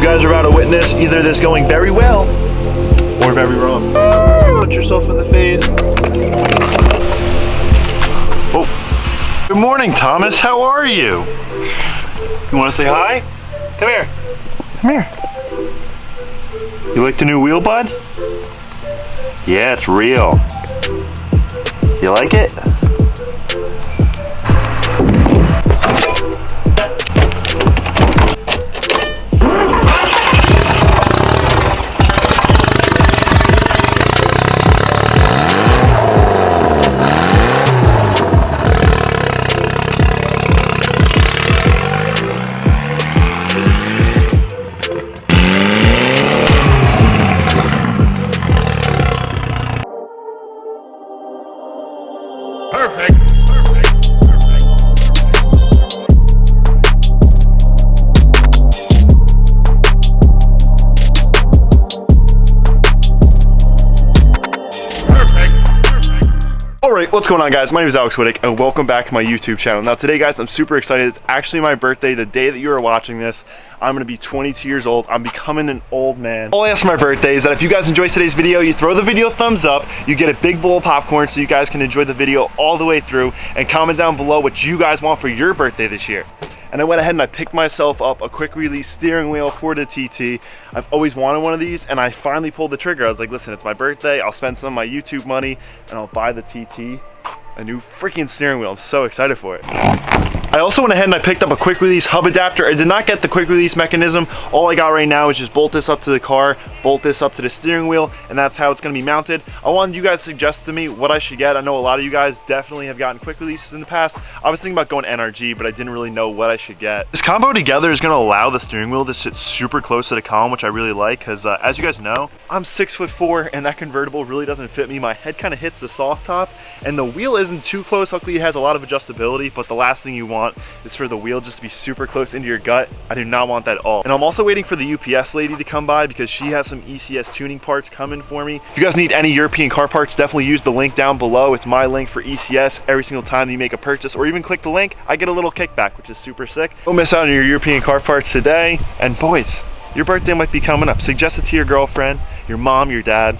guys are about to witness either this going very well or very wrong. Put yourself in the face. Oh. Good morning, Thomas. How are you? You want to say hi? Come here. Come here. You like the new wheel, bud? Yeah, it's real. You like it? Alright, what's going on, guys? My name is Alex Widuch and welcome back to my YouTube channel. Now today, guys, I'm super excited. It's actually my birthday. The day that you are watching this, I'm going to be 22 years old. I'm becoming an old man. All I ask for my birthday is that if you guys enjoy today's video, you throw the video a thumbs up, you get a big bowl of popcorn so you guys can enjoy the video all the way through, and comment down below what you guys want for your birthday this year. And I went ahead and I picked myself up a quick release steering wheel for the TT. I've always wanted one of these and I finally pulled the trigger. I was like, listen, it's my birthday. I'll spend some of my YouTube money and I'll buy the TT a new freaking steering wheel. I'm so excited for it. I also went ahead and I picked up a quick release hub adapter. I did not get the quick release mechanism. All I got right now is just bolt this up to the car, bolt this up to the steering wheel, and that's how it's going to be mounted. I wanted you guys to suggest to me what I should get. I know a lot of you guys definitely have gotten quick releases in the past. I was thinking about going NRG, but I didn't really know what I should get. This combo together is going to allow the steering wheel to sit super close to the column, which I really like because as you guys know, I'm 6'4" and that convertible really doesn't fit me. My head kind of hits the soft top and the wheel isn't too close. Luckily it has a lot of adjustability, but the last thing you want is for the wheel just to be super close into your gut. I do not want that at all. And I'm also waiting for the UPS lady to come by because she has some ECS tuning parts coming for me. If you guys need any European car parts, definitely use the link down below. It's my link for ECS. Every single time you make a purchase or even click the link, I get a little kickback, which is super sick. Don't miss out on your European car parts today. And boys, your birthday might be coming up. Suggest it to your girlfriend, your mom, your dad.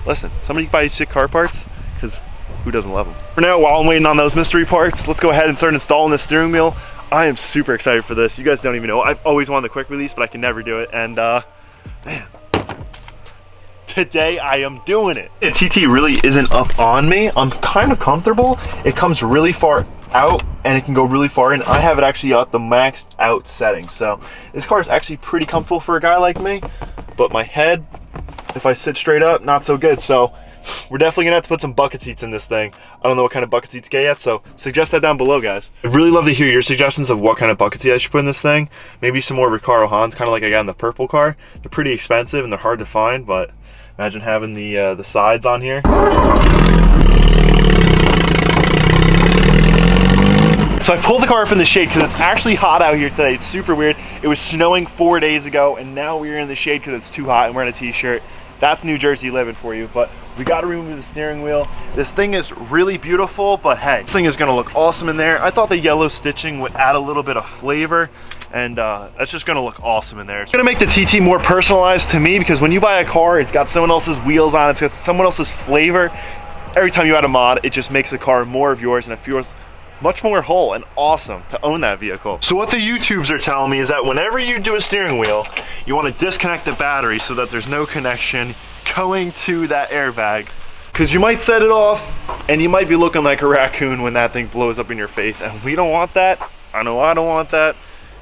Listen, somebody can buy you sick car parts because who doesn't love them? For now, while I'm waiting on those mystery parts, let's go ahead and start installing this steering wheel. I am super excited for this. You guys don't even know. I've always wanted the quick release, but I can never do it. And man, today I am doing it. The TT really isn't up on me. I'm kind of comfortable. It comes really far out and it can go really far in. I have it actually at the maxed out setting. So this car is actually pretty comfortable for a guy like me, but my head, if I sit straight up, not so good. So we're definitely gonna have to put some bucket seats in this thing. I don't know what kind of bucket seats to get yet, so suggest that down below, guys. I'd really love to hear your suggestions of what kind of bucket seat I should put in this thing. Maybe some more Recaro Hans, kind of like I got in the purple car. They're pretty expensive and they're hard to find, but imagine having the sides on here. So I pulled the car up in the shade because it's actually hot out here today. It's super weird. It was snowing 4 days ago and now we're in the shade because it's too hot and we're in a t-shirt. That's New Jersey living for you, but we got to remove the steering wheel. This thing is really beautiful, but hey, this thing is gonna look awesome in there. I thought the yellow stitching would add a little bit of flavor, and that's just gonna look awesome in there. It's gonna make the TT more personalized to me because when you buy a car, it's got someone else's wheels on it, it's got someone else's flavor. Every time you add a mod, it just makes the car more of yours, and it feels much more whole and awesome to own that vehicle. So what the YouTubes are telling me is that whenever you do a steering wheel, you want to disconnect the battery so that there's no connection going to that airbag. Because you might set it off and you might be looking like a raccoon when that thing blows up in your face, and we don't want that. I know I don't want that.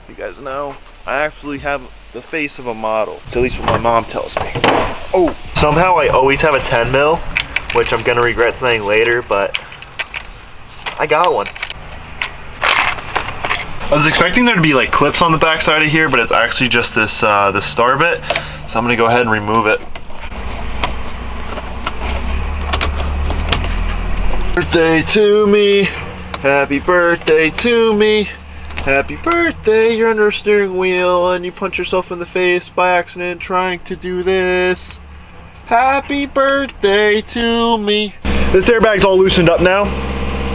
You guys know I actually have the face of a model. It's at least what my mom tells me. Oh, somehow I always have a 10 mil, which I'm gonna regret saying later, but I got one. I was expecting there to be like clips on the back side of here, but it's actually just this star bit. So I'm gonna go ahead and remove it. Birthday to me, happy birthday to me, happy birthday. You're under a steering wheel and you punch yourself in the face by accident trying to do this. Happy birthday to me. This airbag's all loosened up now.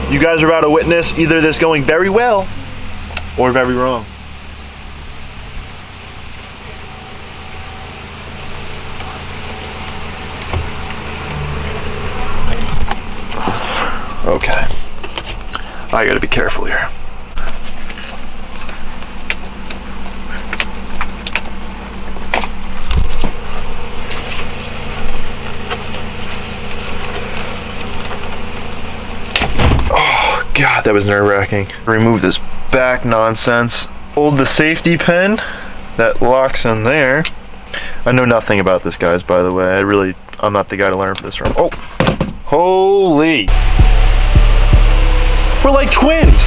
You guys are about to witness either this going very well or very wrong. Okay. I gotta be careful here. Oh God, that was nerve-wracking. Remove this back nonsense. Hold the safety pin that locks in there. I know nothing about this, guys, by the way. I'm not the guy to learn for this from. Oh, holy. We're like twins.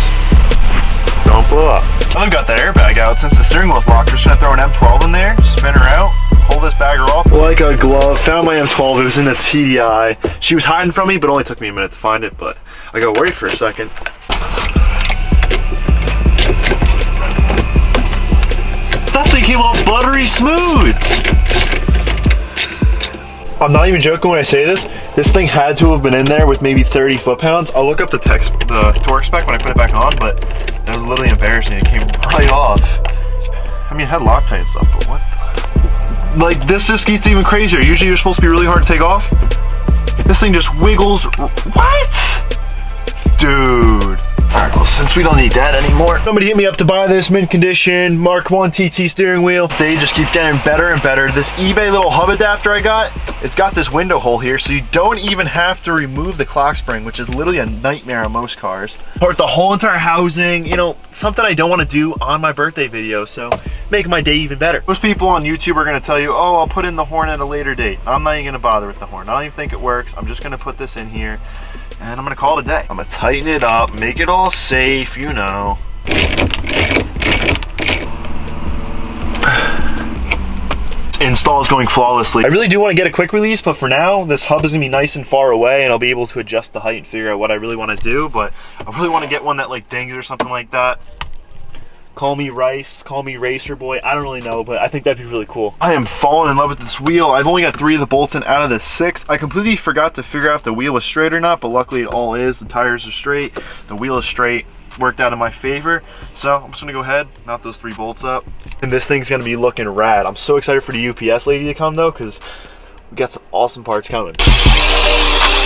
Don't blow up. I've got that airbag out since the steering wheel's locked. We're just gonna throw an M12 in there, spin her out, pull this bagger off. Like a glove, found my M12, it was in the TDI. She was hiding from me, but it only took me a minute to find it, but I got worried for a second. That thing came off buttery smooth. I'm not even joking when I say this. This thing had to have been in there with maybe 30 foot-pounds. I'll look up the torque spec when I put it back on, but that was literally embarrassing. It came right off. I mean, it had Loctite and stuff, but what the? Like, this just gets even crazier. Usually you're supposed to be really hard to take off. This thing just wiggles. What? Dude. Alright, well, since we don't need that anymore, somebody hit me up to buy this mint condition Mark 1 TT steering wheel. They just keep getting better and better. This eBay little hub adapter I got, it's got this window hole here, so you don't even have to remove the clock spring, which is literally a nightmare on most cars. Part the whole entire housing, you know, something I don't want to do on my birthday video, so make my day even better. Most people on YouTube are going to tell you, oh, I'll put in the horn at a later date. I'm not even going to bother with the horn. I don't even think it works. I'm just going to put this in here, and I'm going to call it a day. I'm going to tighten it up, make it all safe, you know. Install is going flawlessly. I really do want to get a quick release, but for now, this hub is going to be nice and far away, and I'll be able to adjust the height and figure out what I really want to do, but I really want to get one that like dings or something like that. Call me Rice, call me Racer Boy, I don't really know, but I think that'd be really cool. I am falling in love with this wheel. I've only got 3 of the bolts in out of the 6. I completely forgot to figure out if the wheel was straight or not, but luckily it all is. The tires are straight, the wheel is straight. Worked out in my favor, so I'm just gonna go ahead, mount those 3 bolts up, and this thing's gonna be looking rad. I'm so excited for the UPS lady to come though, because we got some awesome parts coming.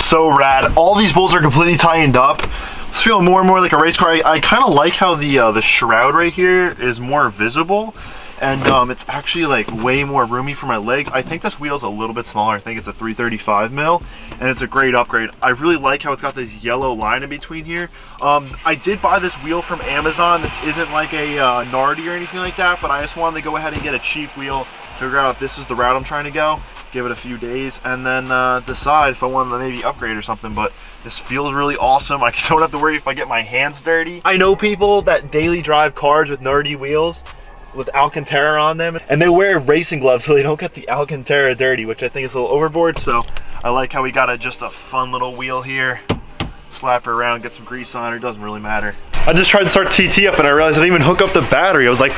So rad. All these bolts are completely tightened up. It's feeling more and more like a race car. I kind of like how the shroud right here is more visible, and it's actually like way more roomy for my legs. I think this wheel's a little bit smaller. I think it's a 335 mil, and it's a great upgrade. I really like how it's got this yellow line in between here. I did buy this wheel from Amazon. This isn't like a Nardi or anything like that, but I just wanted to go ahead and get a cheap wheel, figure out if this is the route I'm trying to go, give it a few days, and then decide if I want to maybe upgrade or something. But this feels really awesome. I don't have to worry if I get my hands dirty. I know people that daily drive cars with Nardi wheels with Alcantara on them, and they wear racing gloves so they don't get the Alcantara dirty, which I think is a little overboard. So I like how we got just a fun little wheel here. Slap her around, get some grease on her, doesn't really matter. I just tried to start TT up and I realized I didn't even hook up the battery. I was like,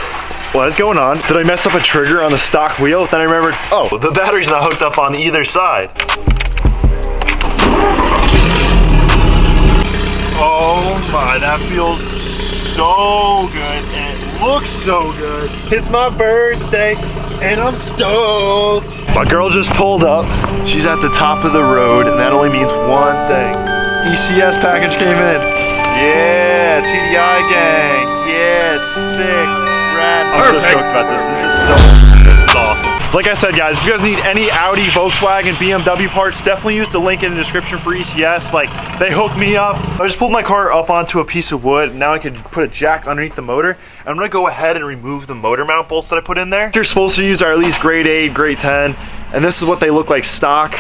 what is going on? Did I mess up a trigger on the stock wheel? Then I remembered, oh, the battery's not hooked up on either side. Oh my, that feels so good and it looks so good. It's my birthday and I'm stoked. My girl just pulled up. She's at the top of the road, and that only means one thing. ECS package came in. Yeah, TDI gang. Yeah, sick, rad. I'm so stoked about this. This is awesome. Like I said, guys, if you guys need any Audi, Volkswagen, BMW parts, definitely use the link in the description for ECS. Like, they hooked me up. I just pulled my car up onto a piece of wood. Now I can put a jack underneath the motor. And I'm gonna go ahead and remove the motor mount bolts that I put in there. What you're supposed to use are at least grade 8, grade 10. And this is what they look like stock.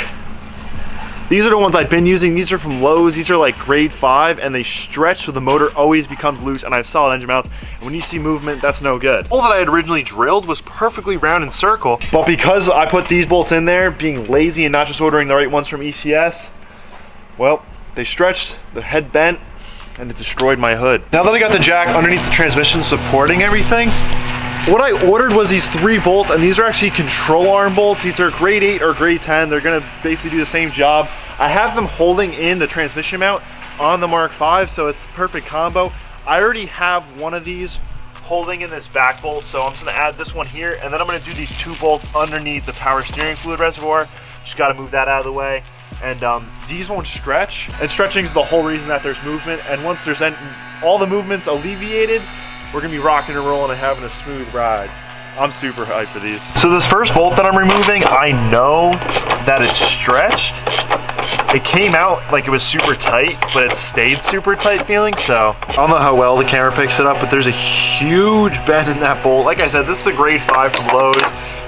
These are the ones I've been using. These are from Lowe's. These are like grade 5, and they stretch so the motor always becomes loose, and I have solid engine mounts. And when you see movement, that's no good. The hole that I had originally drilled was perfectly round and circle, but because I put these bolts in there, being lazy and not just ordering the right ones from ECS, well, they stretched, the head bent, and it destroyed my hood. Now that I got the jack underneath the transmission supporting everything, what I ordered was these 3 bolts, and these are actually control arm bolts. These are grade 8 or grade 10. They're gonna basically do the same job. I have them holding in the transmission mount on the Mark V, so it's a perfect combo. I already have one of these holding in this back bolt, so I'm just gonna add this one here, and then I'm gonna do these 2 bolts underneath the power steering fluid reservoir. Just gotta move that out of the way. and these won't stretch. And stretching is the whole reason that there's movement. And once there's all the movements alleviated, we're gonna be rocking and rolling and having a smooth ride. I'm super hyped for these. So this first bolt that I'm removing, I know that it's stretched. It came out like it was super tight, but it stayed super tight feeling, so I don't know how well the camera picks it up, but there's a huge bend in that bolt. Like I said, this is a grade 5 from Lowe's.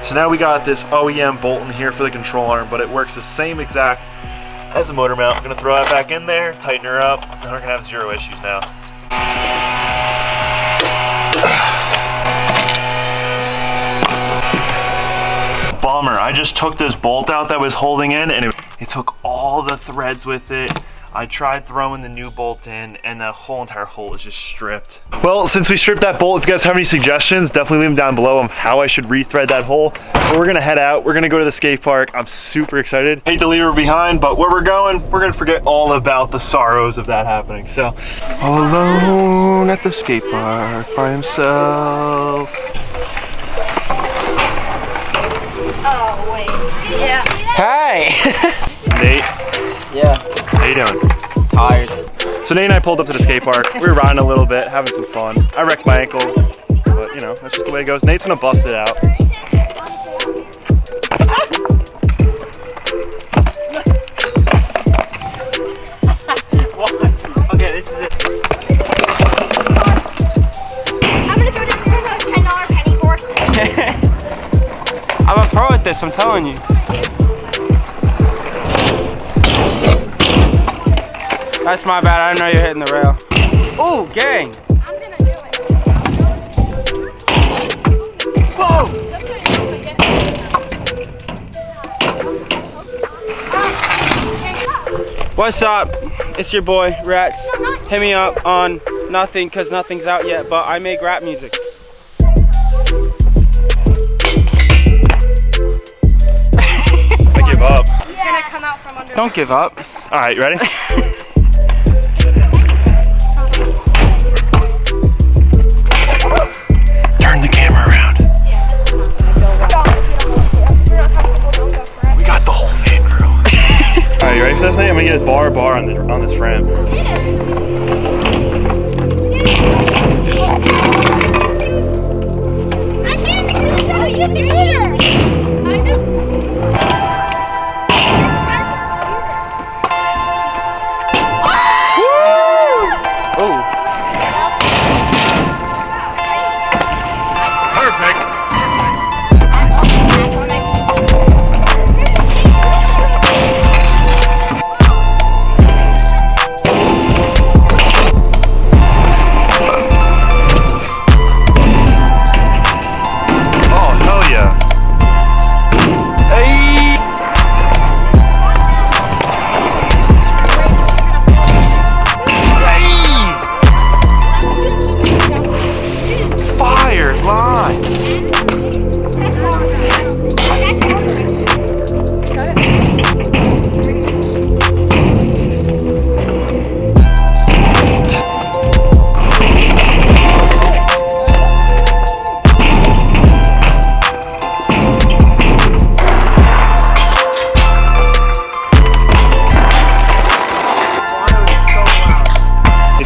So now we got this OEM bolt in here for the control arm, but it works the same exact as a motor mount. I'm gonna throw that back in there, tighten her up, and we're gonna have 0 issues now. Bummer, I just took this bolt out that was holding in, and it took all the threads with it. I tried throwing the new bolt in, and the whole entire hole is just stripped. Well, since we stripped that bolt, if you guys have any suggestions, definitely leave them down below on how I should rethread that hole. But we're gonna head out, we're gonna go to the skate park. I'm super excited. Hate to leave her behind, but where we're going, we're gonna forget all about the sorrows of that happening. So, all alone at the skate park by himself. Oh, wait. Yeah. Hi! Nate. Yeah. How you doing? Tired. So Nate and I pulled up to the skate park. We were riding a little bit, having some fun. I wrecked my ankle, but you know, that's just the way it goes. Nate's gonna bust it out. Okay, this is it. I'm gonna go down there with a $10 penny board. I'm a pro at this, I'm telling you. That's my bad, I didn't know you're hitting the rail. Ooh, gang! I'm gonna do it. Whoa! What's up? It's your boy, Rats. Hit me up on nothing, cause nothing's out yet, but I make rap music. I give up. He's gonna come out from under. Don't give up. All right, you ready? Turn the camera around. We got the whole fan crew. All right, you ready for this, Nate? I'm gonna get bar on this ramp. I can't show you the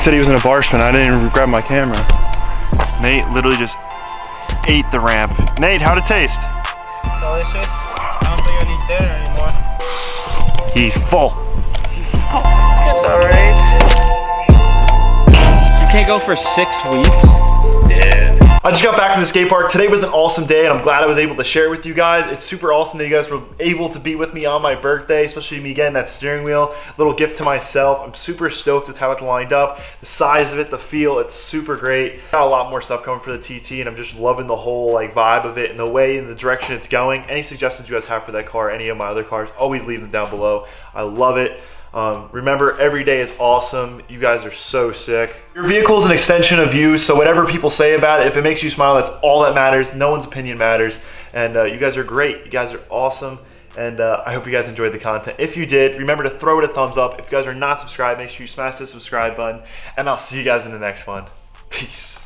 Said he was in a bar spin. I didn't even grab my camera. Nate literally just ate the ramp. Nate, how'd it taste? Delicious. I don't think I need dinner anymore. He's full. It's alright. You can't go for 6 weeks? Yeah. I just got back from the skate park. Today was an awesome day, and I'm glad I was able to share it with you guys. It's super awesome that you guys were able to be with me on my birthday, especially me getting that steering wheel. Little gift to myself. I'm super stoked with how it's lined up. The size of it, the feel, it's super great. Got a lot more stuff coming for the TT, and I'm just loving the whole like vibe of it and the way and the direction it's going. Any suggestions you guys have for that car, any of my other cars, always leave them down below. I love it. Remember, every day is awesome. You guys are so sick. Your vehicle is an extension of you, so whatever people say about it, if it makes you smile, that's all that matters. No one's opinion matters. And you guys are great. You guys are awesome. And I hope you guys enjoyed the content. If you did, remember to throw it a thumbs up. If you guys are not subscribed, make sure you smash the subscribe button. And I'll see you guys in the next one. Peace.